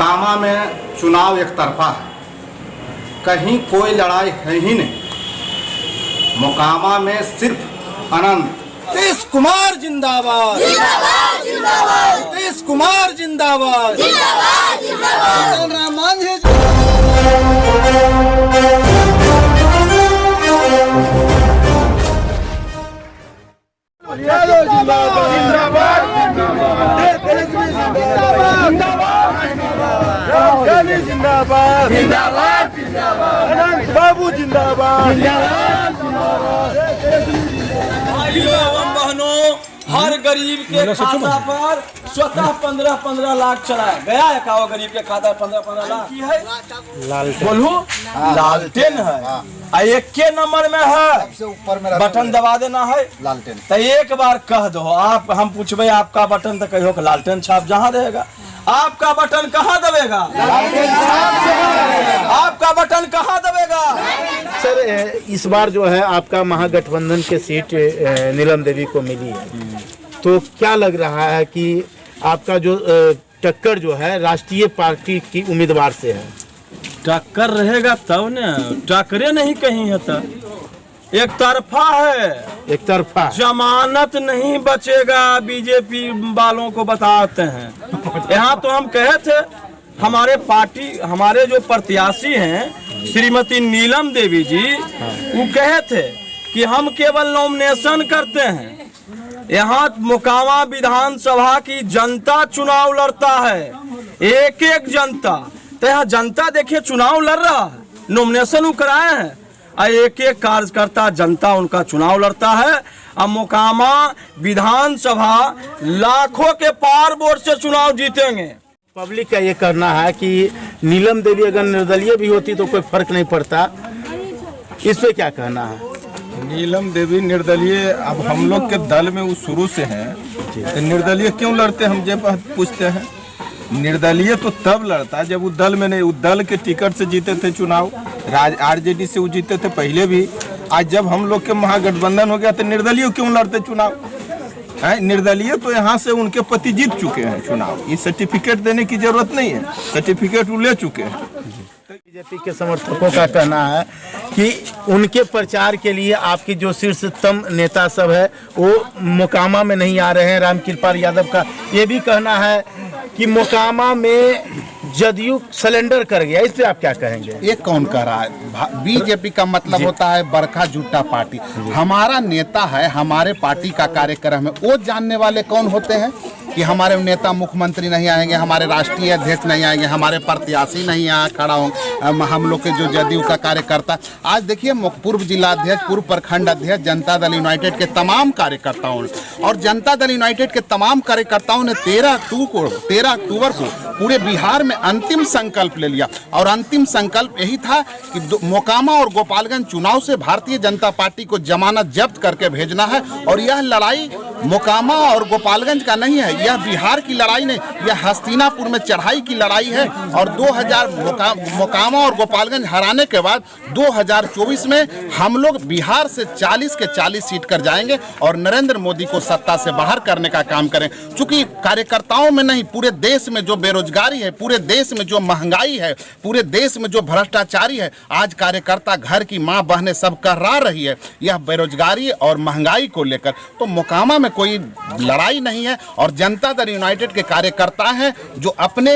मोकामा में चुनाव एक तरफा है, कहीं कोई लड़ाई है ही नहीं। मोकामा में सिर्फ आनंद। नीतीश कुमार जिंदाबाद, जिंदाबाद जिंदाबाद, नीतीश कुमार जिंदाबाद, जिंदाबाद जिंदाबाद। जिंदाबाद जिंदाबाद जिंदाबाद, अनंत बाबू जिंदाबाद जिंदाबाद। बहनों, हर गरीब के खाता पर स्वतः 15-15 लाख चलाया गया है। का गरीब के खाता 15-15 लाख की है, बोलू लालटेन है। एक के नंबर में है, बटन दबा देना है लालटेन। तो एक बार कह दो आप, हम पूछबे आपका बटन तो कहो कि लालटेन छाप जहाँ रहेगा। आपका बटन कहाँ दबेगा? आपका बटन कहाँ दबेगा? सर, इस बार जो है आपका महागठबंधन के सीट नीलम देवी को मिली है, तो क्या लग रहा है कि आपका जो टक्कर जो है राष्ट्रीय पार्टी की उम्मीदवार से है? टक्कर रहेगा तब न, टक्करे नहीं कहीं है तो एक तरफा है, एक तरफा जमानत नहीं बचेगा। बीजेपी वालों को बताते हैं। यहाँ तो हम कहे थे हमारे पार्टी, हमारे जो प्रत्याशी हैं श्रीमती नीलम देवी जी, वो कहे थे कि हम केवल नॉमिनेशन करते हैं। यहाँ मोकामा विधानसभा की जनता चुनाव लड़ता है, एक एक जनता। तो यहाँ जनता देखिए चुनाव लड़ रहा है, नॉमिनेशन वो कराए हैं, एक एक कार्यकर्ता जनता उनका चुनाव लड़ता है। अब मोकामा विधानसभा लाखों के पार वोट से चुनाव जीतेंगे। पब्लिक का ये कहना है कि नीलम देवी अगर निर्दलीय भी होती तो कोई फर्क नहीं पड़ता, इस पे क्या कहना है? नीलम देवी निर्दलीय, अब हम लोग के दल में वो शुरू से हैं, तो निर्दलीय क्यों लड़ते हम जब पूछते हैं। निर्दलीय तो तब लड़ता जब वो दल में नहीं, वो दल के टिकट से जीते थे चुनाव, आरजेडी से वो जीते थे पहले भी। आज जब हम लोग के महागठबंधन हो गया तो निर्दलीय क्यों लड़ते चुनाव है? निर्दलीय तो यहाँ से उनके पति जीत चुके हैं चुनाव, ये सर्टिफिकेट देने की जरूरत नहीं है, सर्टिफिकेट वो ले चुके हैं। बीजेपी के समर्थकों का कहना है कि उनके प्रचार के लिए आपकी जो शीर्षतम नेता सब है वो मोकामा में नहीं आ रहे हैं। रामकृपाल यादव का ये भी कहना है कि मोकामा में जदयू सिलेंडर कर गया, इस पे आप क्या कहेंगे? ये कौन कह रहा है? बीजेपी का मतलब होता है बरखा जुट्टा पार्टी। हमारा नेता है, हमारे पार्टी का कार्यक्रम है, वो जानने वाले कौन होते हैं कि हमारे नेता मुख्यमंत्री नहीं आएंगे, हमारे राष्ट्रीय अध्यक्ष नहीं आएंगे, हमारे प्रत्याशी नहीं यहाँ खड़ा होंगे, हम लोग के जो जदयू का कार्यकर्ता। आज देखिए पूर्व जिला अध्यक्ष, पूर्व प्रखंड अध्यक्ष, जनता दल यूनाइटेड के तमाम कार्यकर्ताओं और जनता दल यूनाइटेड के तमाम कार्यकर्ताओं ने 13 अक्टूबर को पूरे बिहार में अंतिम संकल्प ले लिया। और अंतिम संकल्प यही था कि मोकामा और गोपालगंज चुनाव से भारतीय जनता पार्टी को जमानत जब्त करके भेजना है। और यह लड़ाई मोकामा और गोपालगंज का नहीं है, यह बिहार की लड़ाई नहीं, यह हस्तिनापुर में चढ़ाई की लड़ाई है। और 2000 मोकामा और गोपालगंज हराने के बाद 2024 में हम लोग बिहार से 40 के 40 सीट कर जाएंगे और नरेंद्र मोदी को सत्ता से बाहर करने का काम करें। चूंकि कार्यकर्ताओं में नहीं, पूरे देश में जो बेरोजगारी है, पूरे देश में जो महंगाई है, पूरे देश में जो भ्रष्टाचारी है, आज कार्यकर्ता घर की माँ बहनें सब कहरा रही है यह बेरोजगारी और महंगाई को लेकर। तो मोकामा में कोई लड़ाई नहीं है और जनता दल यूनाइटेड के कार्यकर्ता हैं जो अपने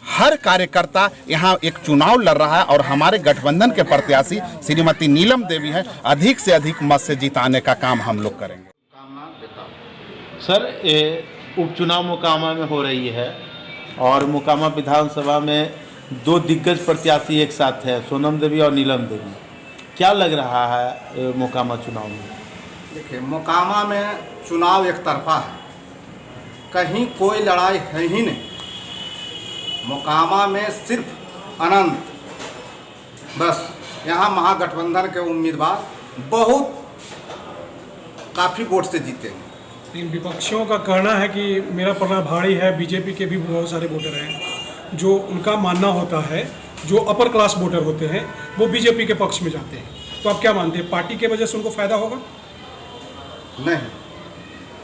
हर कार्यकर्ता यहाँ एक चुनाव लड़ रहा है और हमारे गठबंधन के प्रत्याशी श्रीमती नीलम देवी है, अधिक से अधिक मत से जिताने का काम हम लोग करेंगे। सर, उपचुनाव मोकामा में हो रही है और मोकामा विधानसभा में दो दिग्गज प्रत्याशी एक साथ है, सोनम देवी और नीलम देवी। क्या लग रहा है मोकामा चुनाव में? देखिए, मोकामा में चुनाव एक तरफा है, कहीं कोई लड़ाई है ही नहीं। मोकामा में सिर्फ आनंद, बस। यहाँ महागठबंधन के उम्मीदवार बहुत काफ़ी वोट से जीतेंगे। इन विपक्षियों का कहना है कि मेरा पड़ना भारी है। बीजेपी के भी बहुत सारे वोटर हैं जो उनका मानना होता है, जो अपर क्लास वोटर होते हैं वो बीजेपी के पक्ष में जाते हैं। तो आप क्या मानते हैं, पार्टी के वजह से उनको फायदा होगा? नहीं,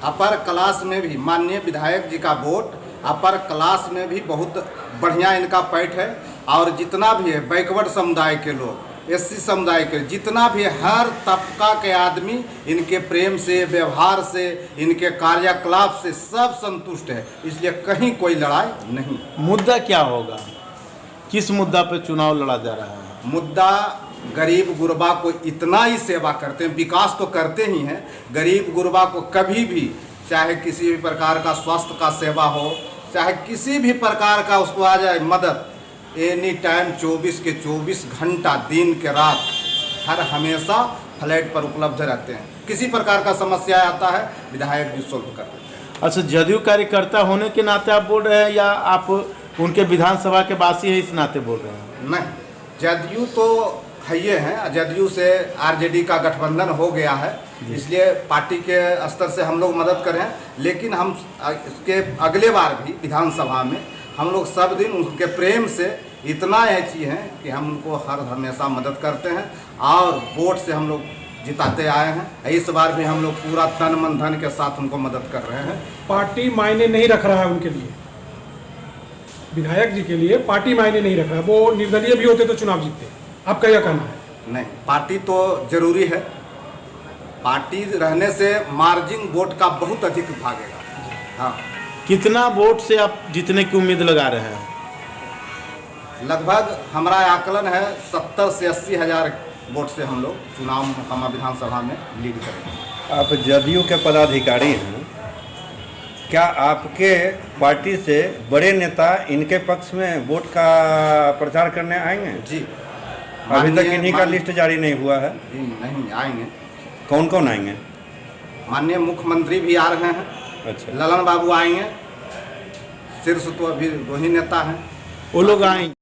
अपर क्लास में भी माननीय विधायक जी का वोट अपर क्लास में भी बहुत बढ़िया इनका पैठ है। और जितना भी है बैकवर्ड समुदाय के लोग, एससी समुदाय के, जितना भी हर तबका के आदमी इनके प्रेम से, व्यवहार से, इनके कार्यकलाप से सब संतुष्ट है। इसलिए कहीं कोई लड़ाई नहीं। मुद्दा क्या होगा, किस मुद्दा पे चुनाव लड़ा जा रहा है? मुद्दा गरीब गुरबा को इतना ही सेवा करते हैं, विकास तो करते ही हैं। गरीब गुरबा को कभी भी, चाहे किसी भी प्रकार का स्वास्थ्य का सेवा हो, चाहे किसी भी प्रकार का उसको आ जाए मदद, एनी टाइम 24 के 24 घंटा दिन के रात हर हमेशा फ्लैट पर उपलब्ध रहते हैं। किसी प्रकार का समस्या आता है विधायक जी सोल्व कर देते हैं। अच्छा, जदयू कार्यकर्ता होने के नाते आप बोल रहे हैं या आप उनके विधानसभा के वासी है इस नाते बोल रहे हैं? नहीं, जदयू तो है ये हैं, जदयू से आरजेडी का गठबंधन हो गया है, इसलिए पार्टी के स्तर से हम लोग मदद करें। लेकिन हम इसके अगले बार भी विधानसभा में हम लोग सब दिन उनके प्रेम से इतना ऐसी हैं कि हम उनको हर हमेशा मदद करते हैं और वोट से हम लोग जिताते आए हैं। इस बार भी हम लोग पूरा तन मन धन के साथ उनको मदद कर रहे हैं। पार्टी मायने नहीं रख रहा है उनके लिए, विधायक जी के लिए पार्टी मायने नहीं रख रहा है। वो निर्दलीय भी होते तो चुनाव जीतते। आपका क्या कहना है? नहीं, पार्टी तो जरूरी है। पार्टी रहने से मार्जिन वोट का बहुत अधिक भागेगा। हाँ, कितना वोट से आप जीतने की उम्मीद लगा रहे हैं? लगभग हमारा आकलन है 70 से 80 हज़ार वोट से हम लोग चुनाव मोकामा विधानसभा में लीड करेंगे। आप जदयू के पदाधिकारी हैं, क्या आपके पार्टी से बड़े नेता इनके पक्ष में वोट का प्रचार करने आएंगे? जी, अभी तक इन्हीं का लिस्ट जारी नहीं हुआ है। जी नहीं, आएंगे। कौन कौन आएंगे? माननीय मुख्यमंत्री भी आ रहे हैं। अच्छा, ललन बाबू आएंगे। शीर्ष तो अभी 2 ही नेता हैं। वो लोग आएंगे।